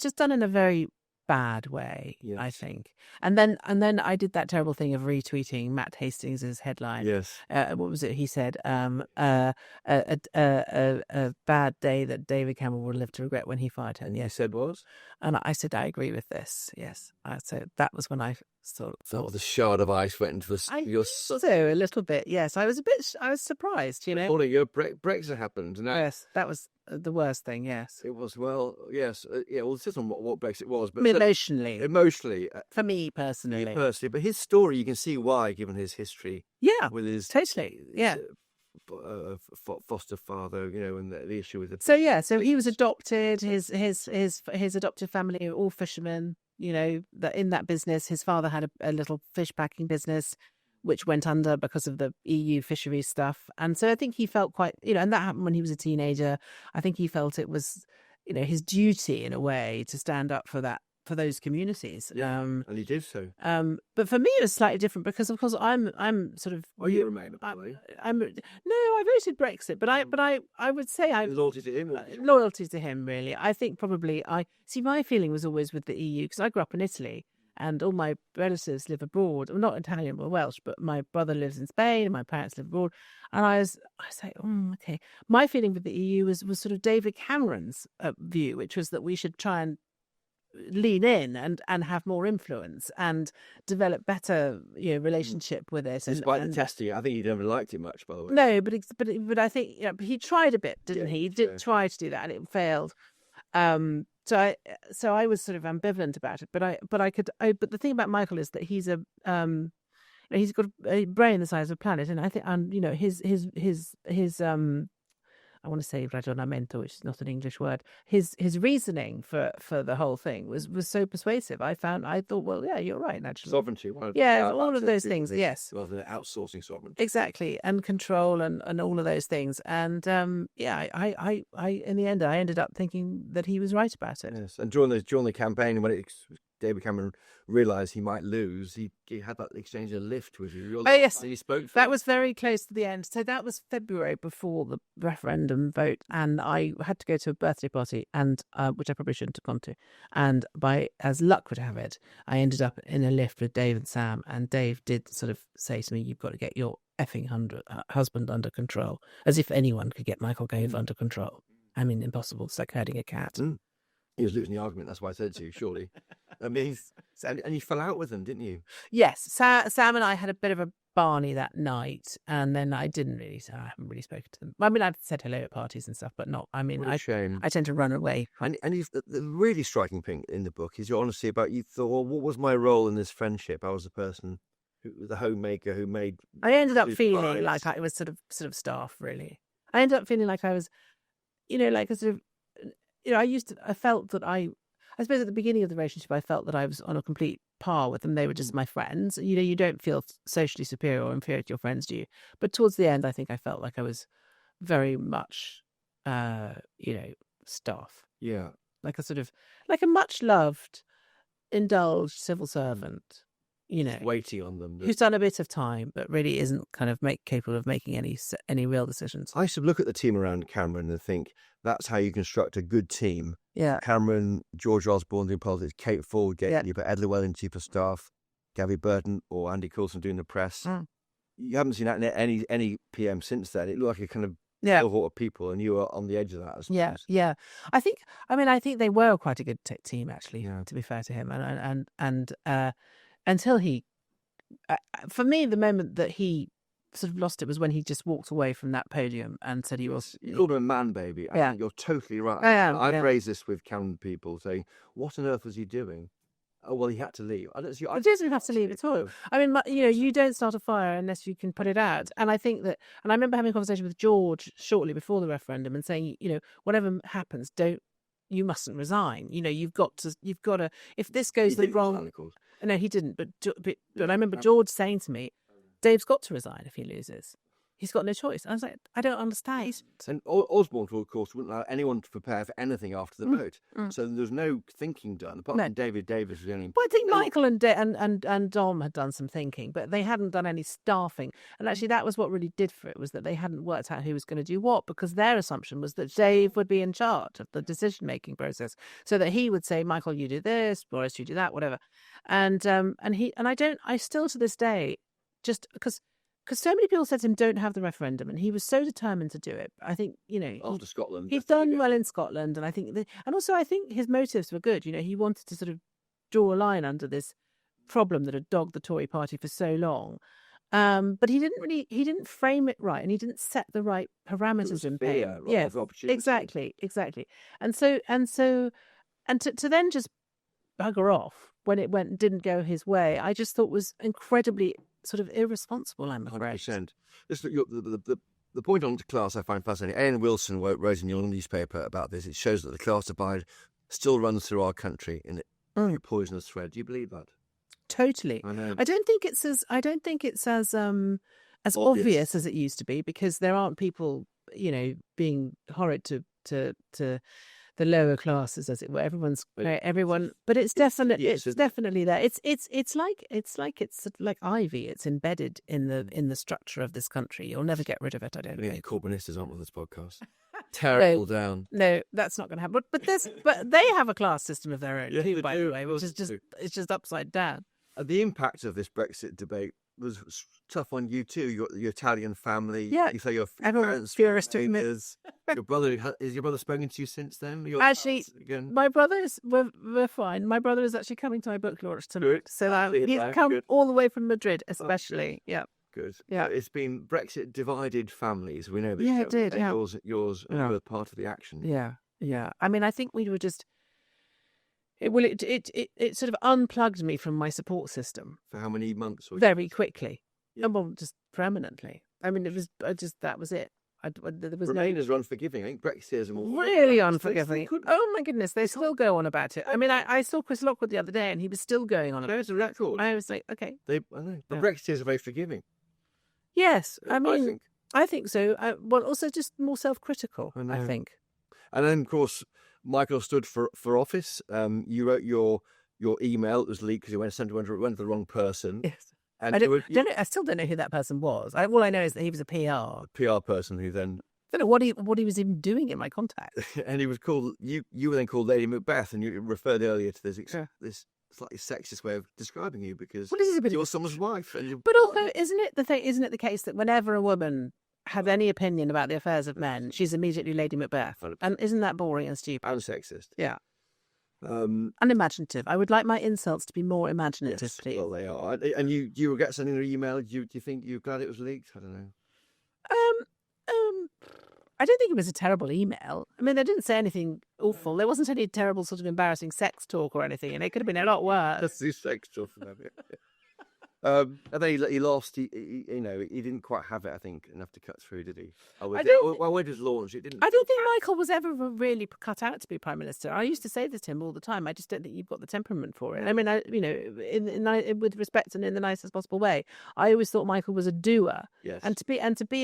just done in a very bad way, I think. And then I did that terrible thing of retweeting Matt Hastings' headline. Yes. What was it? He said, a bad day that David Cameron will live to regret when he fired her. And you said was? And I said, I agree with this. Yes. So that was when I sort of thought the shard of ice went into your so a little bit. Yes. I was surprised, All your Brexit happened. And yes. That was the worst thing. Yes. It was. Well, yes. Well, it says on what Brexit was, but emotionally, for me personally, but his story, you can see why, given his history. Yeah, with his totally. Yeah, foster father, and the issue with it. So he was adopted. His adopted family are all fishermen. That in that business, his father had a little fish packing business, which went under because of the EU fisheries stuff. And so I think he felt quite, and that happened when he was a teenager. I think he felt it was, his duty in a way to stand up for that for those communities. And he did so. But for me, it was slightly different because, of course, I'm sort of. Well, you Remainer, by the way. I voted Brexit, but I would say Loyalty to him. loyalty to him. Really, I think probably my feeling was always with the EU because I grew up in Italy. And all my relatives live abroad. I'm not Italian or Welsh, but my brother lives in Spain and my parents live abroad. And I was like, okay. My feeling with the EU was sort of David Cameron's view, which was that we should try and lean in and have more influence and develop better relationship with it. Despite the testing, I think he never liked it much, by the way. No, but I think he tried a bit, didn't he? He did try to do that, and it failed. So I was sort of ambivalent about it, but the thing about Michael is that he's he's got a brain the size of a planet, and I think, and his I want to say ragionamento, which is not an English word. His reasoning for the whole thing was so persuasive. I thought, well, yeah, you're right, naturally. Sovereignty. All of those things, yes. Well, the outsourcing sovereignty. Exactly, and control and all of those things. And I in the end, I ended up thinking that he was right about it. Yes, and during the campaign, when David Cameron realised he might lose, he had that exchange of lift with you. Oh, yes. And he spoke for that was very close to the end. So that was February before the referendum vote, and I had to go to a birthday party, and which I probably shouldn't have gone to. And as luck would have it, I ended up in a lift with Dave and Sam, and Dave did sort of say to me, "You've got to get your effing husband under control," as if anyone could get Michael Gove under control. I mean, impossible. It's like herding a cat. He was losing the argument. That's why I said it to you, surely. I mean, and you fell out with them, didn't you? Yes. Sam and I had a bit of a Barney that night, and then I haven't really spoken to them. I mean, I've said hello at parties and stuff, but not. I mean, shame. I tend to run away. And the really striking thing in the book is your honesty about you thought, well, what was my role in this friendship? I was the person the homemaker who made. I ended up feeling like I was sort of staff. Really, I ended up feeling like I was, like a sort of. I felt that I suppose at the beginning of the relationship, I felt that I was on a complete par with them. They were just my friends. You don't feel socially superior or inferior to your friends, do you? But towards the end, I think I felt like I was very much, staff. Yeah. Like a much loved, indulged civil servant, waiting on them. Who's done a bit of time, but really isn't kind of capable of making any real decisions. I used to look at the team around Cameron and think that's how you construct a good team. Yeah. Cameron, George Osborne doing politics, Kate Ford getting you, but Ed Llewellyn chief of staff, Gabby Burton or Andy Coulson doing the press. You haven't seen that in any PM since then. It looked like a kind of cohort of people, and you were on the edge of that. I suppose. Yeah. I think they were quite a good team, actually. To be fair to him, and until he, for me, the moment that he sort of lost it was when he just walked away from that podium and said he was. You called him a man baby. I think you're totally right. I am. I've raised this with Cameron people saying, what on earth was he doing? Oh, well, he had to leave. He doesn't have to leave at all. I mean, you don't start a fire unless you can put it out. And I think that, and I remember having a conversation with George shortly before the referendum and saying, whatever happens, you mustn't resign. You've got to, if this goes the wrong. No, he didn't. But I remember George saying to me, Dave's got to resign if he loses. He's got no choice. I was like, I don't understand. And Osborne, of course, wouldn't allow anyone to prepare for anything after the vote. So there's no thinking done. Apart from David Davis was the only. Well, I think Michael and Dom had done some thinking, but they hadn't done any staffing. And actually, that was what really did for it, was that they hadn't worked out who was going to do what, because their assumption was that Dave would be in charge of the decision-making process, so that he would say, Michael, you do this, Boris, you do that, whatever. I still to this day, just because so many people said to him, don't have the referendum, and he was so determined to do it. I think, after Scotland, he's done well in Scotland, and I think I think his motives were good. He wanted to sort of draw a line under this problem that had dogged the Tory party for so long. But he didn't frame it right, and he didn't set the right parameters in place. Yeah, exactly. And to then just bugger off when it didn't go his way, I just thought was incredibly sort of irresponsible, I'm afraid. 100%. The point on class I find fascinating. Ian Wilson wrote in your newspaper about this. It shows that the class divide still runs through our country in a poisonous thread. Do you believe that? Totally. I know. I don't think it's as obvious as it used to be, because there aren't people, being horrid to the lower classes, as it were. But Everyone, but it's definitely yes, it's definitely there. It's like ivy. It's embedded in the structure of this country. You'll never get rid of it. I don't Yeah, think. Corbynistas aren't on this podcast. Terrible down. No, that's not going to happen. But they have a class system of their own Yeah, too, they by do. the way, which is Of course just they it's just upside down. The impact of this Brexit debate was tough on you too. Your Italian family. Yeah. You say your Everyone's parents, furious to admit. neighbours. Your brother is your brother spoken to you since then? Actually, again. my brothers we're fine. My brother is actually coming to my book launch tonight, Good. so See you he's there. come Good. all the way from Madrid, especially. Yeah. Good. Yeah. It's been Brexit divided families. We know this. Yeah, it did, And yeah. Yours Yeah. were part of the action. Yeah. I mean, I think we were just. It sort of unplugged me from my support system For how many months? very quickly. Yeah. Well, just permanently. I mean, that was it. There was Remainers are unforgiving. I think Brexiteers are more really They unforgiving. couldn't. Oh my goodness, they still go on about it. I mean, I saw Chris Lockwood the other day, and he was still going on about There's a record. it. I was like, okay, I know. But Yeah. Brexiteers are very forgiving. yes. I mean, think. I think so. Well, also just more self-critical. I I know. think. And then, of course, Michael stood for office. You wrote your email. It was leaked because it went to the wrong person. Yes. And I there were- don't know. I still don't know who that person was. All I know is that he was a PR. PR person who then I don't know what he was even doing in my contact. and he was called you were then called Lady Macbeth, and you referred earlier to this Yeah. this slightly sexist way of describing you because Well, this is a bit of you're a- someone's wife. And But also, isn't it the case that whenever a woman has any opinion about the affairs of men, she's immediately Lady Macbeth? 100%. And isn't that boring and stupid? and sexist. Yeah. Um, Unimaginative. I would like my insults to be more imaginative, yes, please. well, they are. And you regret sending an email. Do you think you're glad it was leaked? I don't know. I don't think it was a terrible email. I mean, they didn't say anything awful. There wasn't any terrible sort of embarrassing sex talk or anything, and it could have been a lot worse. That's the sex stuff. And then he lost. He didn't quite have it. I think enough to cut through, did he? I don't Well, when it was launched, it didn't. I don't think Michael was ever really cut out to be Prime Minister. I used to say this to him all the time. I just don't think you've got the temperament for it. I mean, with respect and in the nicest possible way, I always thought Michael was a doer. Yes. And to be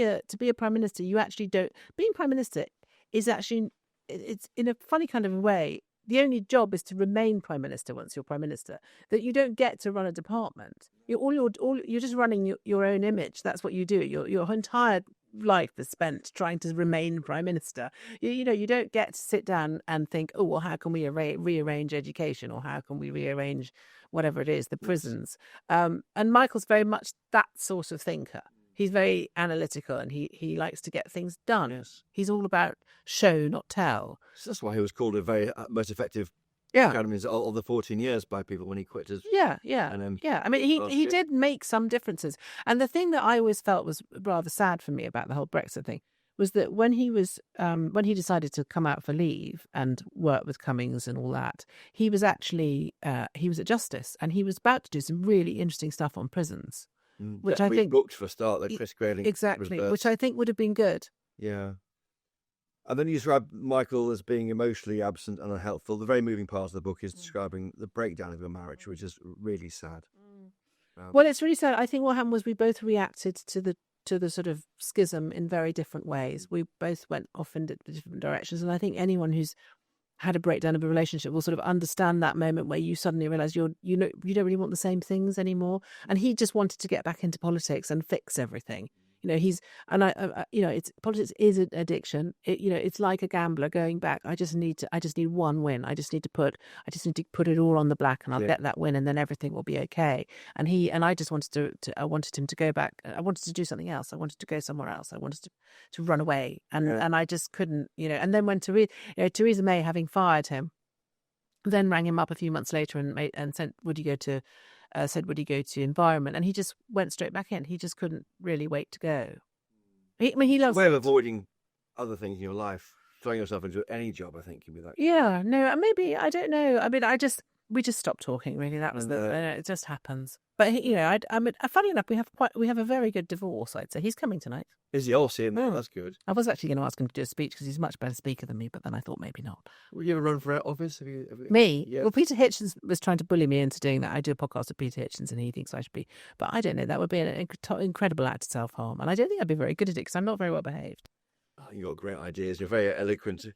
a Prime Minister, you actually don't. Being Prime Minister is actually, it's in a funny kind of way. The only job is to remain Prime Minister once you're Prime Minister. That you don't get to run a department. You're just running your own image. That's what you do. Your entire life is spent trying to remain Prime Minister. You don't get to sit down and think, oh, well, how can we rearrange education, or how can we rearrange whatever it is, the prisons? And Michael's very much that sort of thinker. He's very analytical, and he likes to get things done. Yes. He's all about show, not tell. So that's why he was called a very most effective Yeah. academy of the 14 years by people when he quit his. Yeah. And, I mean, last he year. did make some differences. And the thing that I always felt was rather sad for me about the whole Brexit thing was that when he decided to come out for leave and work with Cummings and all that, he was actually he was at Justice, and he was about to do some really interesting stuff on prisons. Which that I we think- booked for a start, like Chris Grayling. Exactly, reversed. which I think would have been good. Yeah. And then you describe Michael as being emotionally absent and unhelpful. The very moving part of the book is describing the breakdown of your marriage, which is really sad. Well, it's really sad. I think what happened was we both reacted to the sort of schism in very different ways. We both went off in different directions, and I think anyone who's had a breakdown of a relationship will sort of understand that moment where you suddenly realise you don't really want the same things anymore. And he just wanted to get back into politics and fix everything. Politics is an addiction. It's like a gambler going back. I just need one win. I just need to put it all on the black, and I'll get that win, and then everything will be okay. And I just wanted I wanted him to go back. I wanted to do something else. I wanted to go somewhere else. I wanted to run away, and I just couldn't, And then when Theresa May, having fired him, then rang him up a few months later and said, would he go to environment? And he just went straight back in. He just couldn't really wait to go. He loves way of avoiding other things in your life, throwing yourself into any job, I think, can be like. Yeah, no, maybe, I don't know. I mean, we just stopped talking, really. That was And, it just happens. But funny enough, we have a very good divorce, I'd say. He's coming tonight. Is he all seeing that? Yeah. That's good. I was actually going to ask him to do a speech because he's a much better speaker than me, but then I thought maybe not. Will you ever run for office? Have you... Me? Yeah. Well, Peter Hitchens was trying to bully me into doing that. I do a podcast with Peter Hitchens, and he thinks I should be. But I don't know. That would be an incredible act of self-harm. And I don't think I'd be very good at it because I'm not very well behaved. Oh, you've got great ideas. You're very eloquent.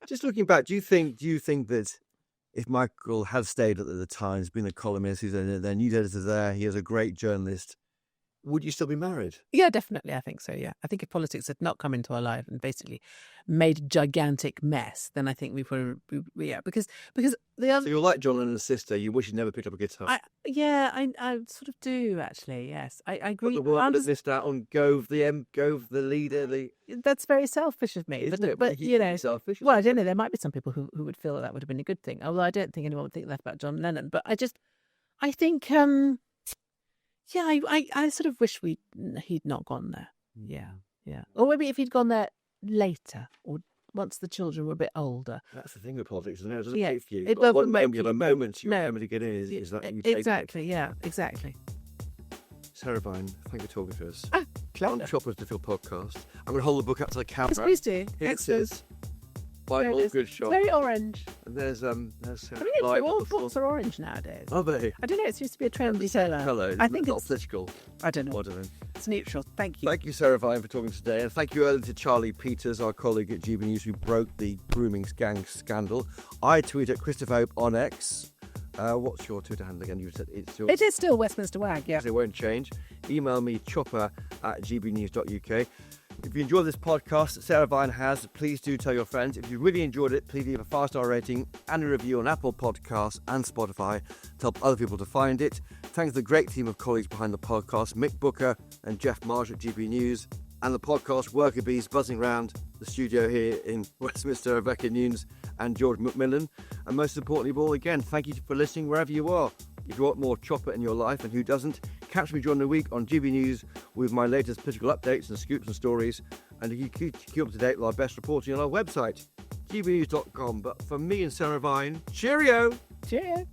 Just looking back, do you think that if Michael had stayed at the Times, been a columnist, he's their news editor there, he is a great journalist, would you still be married? Yeah, definitely. I think so. Yeah, I think if politics had not come into our life and basically made a gigantic mess, then I think we would. Yeah, because the other. So you're like John Lennon's sister. You wish you'd never picked up a guitar. I sort of do actually. Yes, I agree. But the world has missed out on Gove, the leader. That's very selfish of me. Isn't it? But you know, selfish. well, I don't know. There might be some people who would feel that would have been a good thing. Although I don't think anyone would think that about John Lennon. But I think. Yeah, I sort of wish he'd not gone there. Yeah. Or maybe if he'd gone there later or once the children were a bit older. That's the thing with politics, isn't it? It doesn't Yeah, wait for you. it But doesn't wait you have for a you. moment you No. remember to get in is that you take Exactly, yeah, exactly. Sarah Vine, thank you for talking to us. Pleasure. Chopper's the Phil podcast. I'm going to hold the book up to the camera. Yes, please do. Here it Excellent. is. There Vital, it is. good shot. Very orange. And there's I Sarah mean, Vine. all books are orange nowadays. Are they? I don't know. It seems to be a trendy colour. Hello. I think not it's. political. I don't know. I don't know. It's neutral. Thank you. Thank you, Sarah Vine, for talking today. And thank you earlier to Charlie Peters, our colleague at GB News, who broke the grooming gang scandal. I tweet at Christopher Hope on X. What's your Twitter handle again? You said it's your... It is still Westminster Wag, yeah. It won't change. Email me, chopper@gbnews.uk. If you enjoyed this podcast, Sarah Vine has, please do tell your friends. If you really enjoyed it, please leave a 5-star rating and a review on Apple Podcasts and Spotify to help other people to find it. Thanks to the great team of colleagues behind the podcast, Mick Booker and Jeff Marsh at GB News, and the podcast worker bees buzzing around the studio here in Westminster, Rebecca Nunes and George McMillan. And most importantly of all, again, thank you for listening wherever you are. If you want more Chopper in your life, and who doesn't, catch me during the week on GB News with my latest political updates and scoops and stories. And you keep up to date with our best reporting on our website, gbnews.com. But for me and Sarah Vine, cheerio! Cheerio.